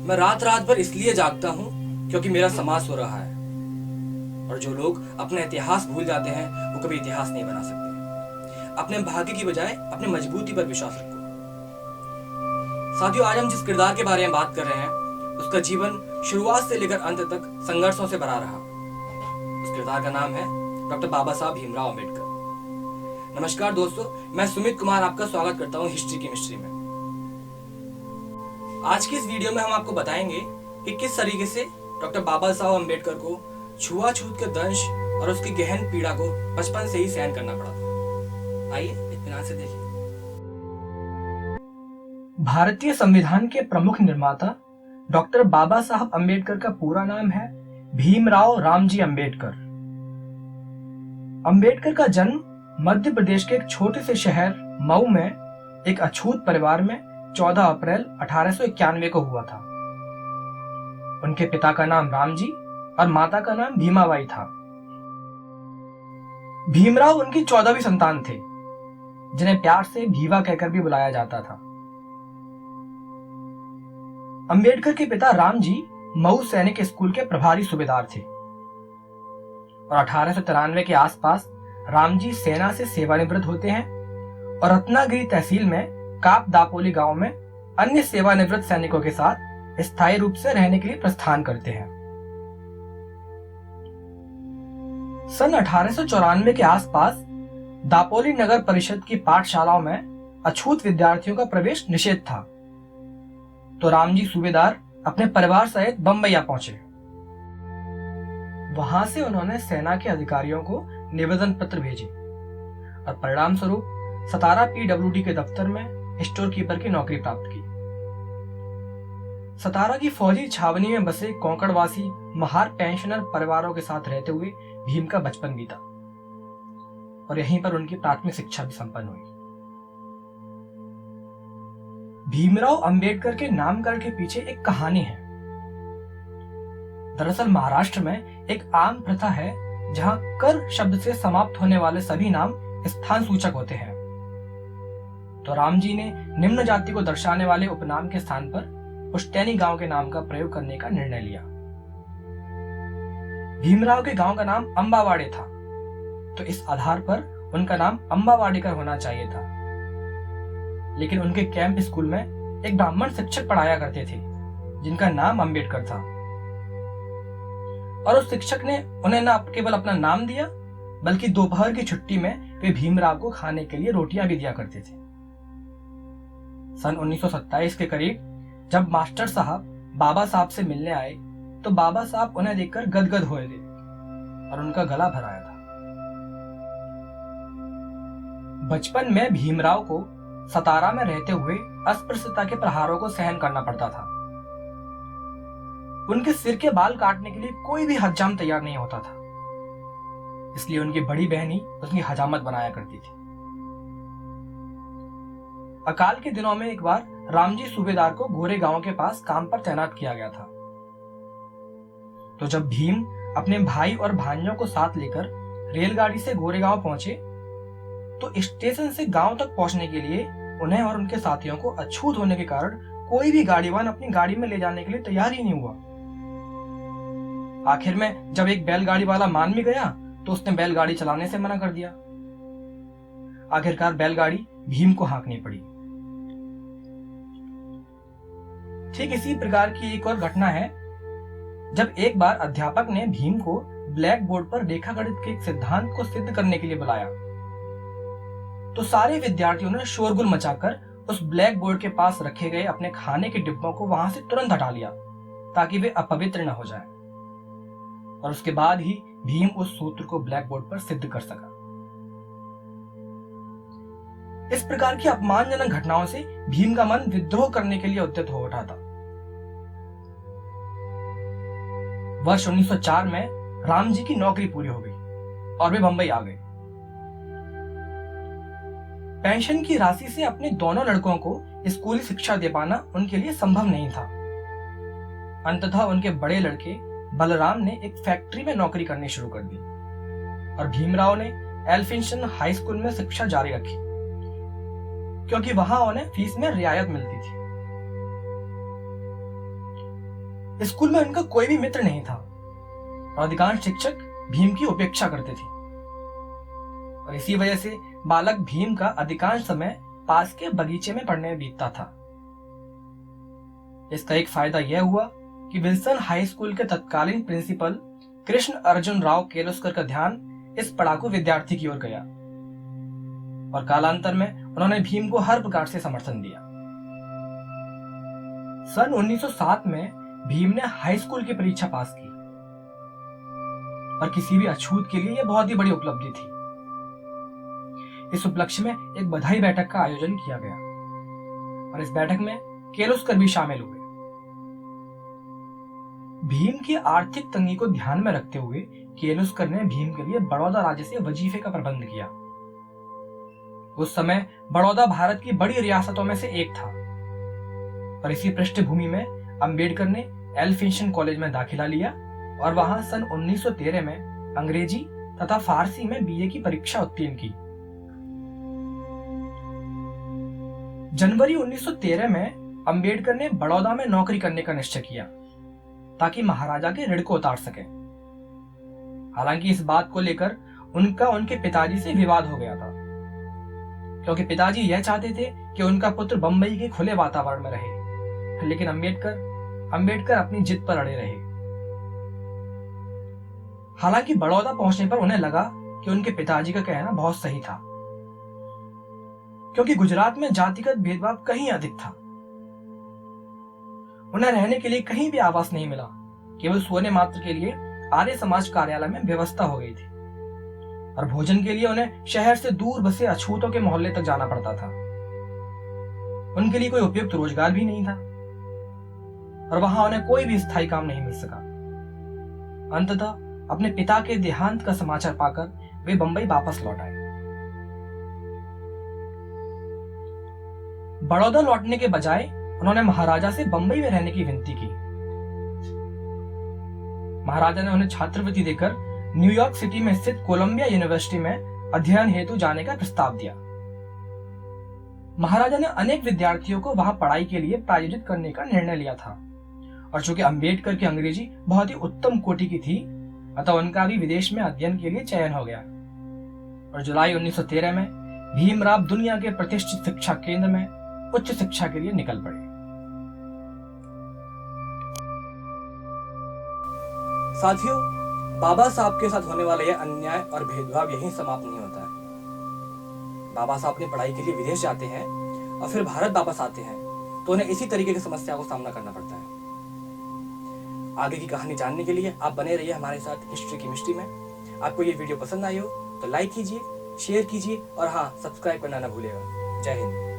मैं रात रात भर इसलिए जागता हूँ क्योंकि मेरा समाज सो रहा है, और जो लोग अपना इतिहास भूल जाते हैं वो कभी इतिहास नहीं बना सकते। अपने भाग्य की बजाय अपनी मजबूती पर विश्वास रखो। साथियों, आज हम जिस किरदार के बारे में बात कर रहे हैं उसका जीवन शुरुआत से लेकर अंत तक संघर्षों से भरा रहा। उस किरदार का नाम है डॉक्टर बाबा साहब भीमराव अंबेडकर। नमस्कार दोस्तों, मैं सुमित कुमार आपका स्वागत करता हूँ हिस्ट्री की मिस्ट्री में। आज की इस वीडियो में हम आपको बताएंगे कि किस तरीके से डॉक्टर बाबा साहब अंबेडकर को छुआछूत के दंश और उसकी गहन पीड़ा को बचपन से ही सहन करना पड़ा था। आइए इत्मीनान से देखिए। भारतीय संविधान के प्रमुख निर्माता डॉक्टर बाबा साहब अंबेडकर का पूरा नाम है भीमराव रामजी अंबेडकर। अंबेडकर का जन्म मध्य प्रदेश के एक छोटे से शहर मऊ में एक अछूत परिवार में 14 अप्रैल 1891 को हुआ था। उनके पिता का नाम रामजी और माता का नाम भीमाबाई था। भीमराव उनकी 14वीं संतान थे, जिन्हें प्यार से भीवा कहकर भी बुलाया जाता था। अंबेडकर के पिता रामजी मऊ सैनिक स्कूल के प्रभारी सूबेदार थे और 1893 के आसपास रामजी सेना से सेवानिवृत्त होते हैं और रत्नागिरी तहसील में काप दापोली गांव में अन्य सेवानिवृत्त सैनिकों के साथ स्थायी रूप से रहने के लिए प्रस्थान करते हैं। सन 1894 के आसपास दापोली नगर परिषद की पाठशालाओं में अछूत विद्यार्थियों का प्रवेश निषेध था, तो रामजी सूबेदार अपने परिवार सहित बम्बई आ पहुंचे। वहां से उन्होंने सेना के अधिकारियों को निवेदन पत्र भेजे और परिणाम स्वरूप सतारा पीडब्ल्यूडी के दफ्तर में स्टोर कीपर की नौकरी प्राप्त की। सतारा की फौजी छावनी में बसे कोंकणवासी महार पेंशनर परिवारों के साथ रहते हुए भीम का बचपन बीता और यहीं पर उनकी प्राथमिक शिक्षा भी संपन्न हुई। भीमराव अंबेडकर के नामकरण के पीछे एक कहानी है। दरअसल महाराष्ट्र में एक आम प्रथा है जहां कर शब्द से समाप्त होने वाले सभी नाम स्थान सूचक होते हैं, तो रामजी ने निम्न जाति को दर्शाने वाले उपनाम के स्थान पर पुश्तैनी गांव के नाम का प्रयोग करने का निर्णय लिया। भीमराव के गांव का नाम अंबावाड़े था, तो इस आधार पर उनका नाम अंबावाड़ेकर होना चाहिए था। लेकिन उनके कैंप स्कूल में एक ब्राह्मण शिक्षक पढ़ाया करते थे जिनका नाम अंबेडकर था, और उस शिक्षक ने उन्हें न केवल अपना नाम दिया बल्कि दोपहर की छुट्टी में वे भीमराव को खाने के लिए रोटियां भी दिया करते थे। सन 1927 के करीब जब मास्टर साहब बाबा साहब से मिलने आए तो बाबा साहब उन्हें देखकर गदगद हुए थे और उनका गला भराया था। बचपन में भीमराव को सतारा में रहते हुए अस्पृश्यता के प्रहारों को सहन करना पड़ता था। उनके सिर के बाल काटने के लिए कोई भी हजाम तैयार नहीं होता था, इसलिए उनकी बड़ी बहन ही उसकी हजामत बनाया करती थी। अकाल के दिनों में एक बार रामजी सूबेदार को गोरे गांव के पास काम पर तैनात किया गया था, तो जब भीम अपने भाई और भांजों को साथ लेकर रेलगाड़ी से गोरेगांव पहुंचे तो स्टेशन से गांव तक पहुंचने के लिए उन्हें और उनके साथियों को अछूत होने के कारण कोई भी गाड़ीवान अपनी गाड़ी में ले जाने के लिए तैयार ही नहीं हुआ। आखिर में जब एक बैलगाड़ी वाला मान भी गया तो उसने बैलगाड़ी चलाने से मना कर दिया। आखिरकार बैलगाड़ी भीम को हाँकनी पड़ी। ठीक इसी प्रकार की एक और घटना है जब एक बार अध्यापक ने भीम को ब्लैक बोर्ड पर रेखागणित के एक सिद्धांत को सिद्ध करने के लिए बुलाया, तो सारे विद्यार्थियों ने शोरगुल मचाकर उस ब्लैक बोर्ड के पास रखे गए अपने खाने के डिब्बों को वहां से तुरंत हटा लिया ताकि वे अपवित्र न हो जाएं, और उसके बाद ही भीम उस सूत्र को ब्लैक बोर्ड पर सिद्ध कर सका। इस प्रकार की अपमानजनक घटनाओं से भीम का मन विद्रोह करने के लिए उद्यत हो उठा था। वर्ष 1904 में रामजी की नौकरी पूरी हो गई और वे बंबई आ गए। पेंशन की राशि से अपने दोनों लड़कों को स्कूली शिक्षा दे पाना उनके लिए संभव नहीं था। अंततः उनके बड़े लड़के बलराम ने एक फैक्ट्री में नौकरी करनी शुरू कर दी और भीमराव ने एल्फिंस्टन हाई स्कूल में शिक्षा जारी रखी, क्योंकि वहां उन्हें फीस में रियायत मिलती थी। स्कूल में उनका कोई भी मित्र नहीं था और अधिकांश शिक्षक भीम की उपेक्षा करते थे और इसी वजह से बालक भीम का अधिकांश समय पास के बगीचे में पढ़ने में बीतता था। इसका एक फायदा यह हुआ कि विल्सन हाई स्कूल के तत्कालीन प्रिंसिपल कृष्ण अर्जुन राव केलोस्कर का ध्यान इस पढ़ाकू विद्यार्थी की ओर गया और कालांतर में उन्होंने भीम को हर प्रकार से समर्थन दिया। सन 1907 में भीम ने हाई स्कूल की परीक्षा पास की और किसी भी अछूत के लिए यह बहुत ही बड़ी उपलब्धि थी। इस उपलक्ष्य में एक बधाई बैठक का आयोजन किया गया और इस बैठक में केलोस्कर भी शामिल हुए। भीम की आर्थिक तंगी को ध्यान में रखते हुए केलोस्कर ने भीम के लिए बड़ौदा राज्य से वजीफे का प्रबंध किया। उस समय बड़ौदा भारत की बड़ी रियासतों में से एक था और इसी पृष्ठभूमि में अंबेडकर ने एल्फिंस्टन कॉलेज में दाखिला लिया और वहां सन 1913 में अंग्रेजी तथा फारसी में बीए की परीक्षा उत्तीर्ण की। जनवरी 1913 में अंबेडकर ने बड़ौदा में नौकरी करने का निश्चय किया ताकि महाराजा के ऋण को उतार सके। हालांकि इस बात को लेकर उनका उनके पिताजी से विवाद हो गया था, क्योंकि पिताजी यह चाहते थे कि उनका पुत्र बंबई के खुले वातावरण में रहे, लेकिन अंबेडकर अपनी जिद पर अड़े रहे। हालांकि बड़ौदा पहुंचने पर उन्हें लगा कि उनके पिताजी का कहना बहुत सही था, क्योंकि गुजरात में जातिगत भेदभाव कहीं अधिक था। उन्हें रहने के लिए कहीं भी आवास नहीं मिला, केवल सोने मात्र के लिए आर्य समाज कार्यालय में व्यवस्था हो गई थी और भोजन के लिए उन्हें शहर से दूर बसे अछूतों के मोहल्ले तक जाना पड़ता था। उनके लिए कोई उपयुक्त रोजगार भी नहीं था और वहां उन्हें कोई भी स्थायी काम नहीं मिल सका। अंततः अपने पिता के देहांत का समाचार पाकर वे बंबई वापस लौट आए। बड़ौदा लौटने के बजाय उन्होंने महाराजा से बंबई में रहने की विनती की। महाराजा ने उन्हें छात्रवृत्ति देकर न्यूयॉर्क सिटी में स्थित कोलंबिया यूनिवर्सिटी में अध्ययन हेतु जाने का प्रस्ताव दिया। महाराजा ने अनेक विद्यार्थियों को वहां पढ़ाई के लिए प्रायोजित करने का निर्णय लिया था और चूंकि अंबेडकर की अंग्रेजी बहुत ही उत्तम कोटि की थी, अतः उनका भी विदेश में अध्ययन के लिए चयन हो गया और जुलाई 1913 में भीमराव दुनिया के प्रतिष्ठित शिक्षा केंद्र में उच्च शिक्षा के लिए निकल पड़े। साथियों, बाबा साहब के साथ होने वाला यह अन्याय और भेदभाव यहीं समाप्त नहीं होता है। बाबा साहब अपनी पढ़ाई के लिए विदेश जाते हैं और फिर भारत वापस आते हैं तो उन्हें इसी तरीके की समस्या को सामना करना पड़ता है। आगे की कहानी जानने के लिए आप बने रहिए हमारे साथ हिस्ट्री की मिस्ट्री में। आपको ये वीडियो पसंद आई हो तो लाइक कीजिए, शेयर कीजिए और हाँ, सब्सक्राइब करना ना भूलिएगा। जय हिंद।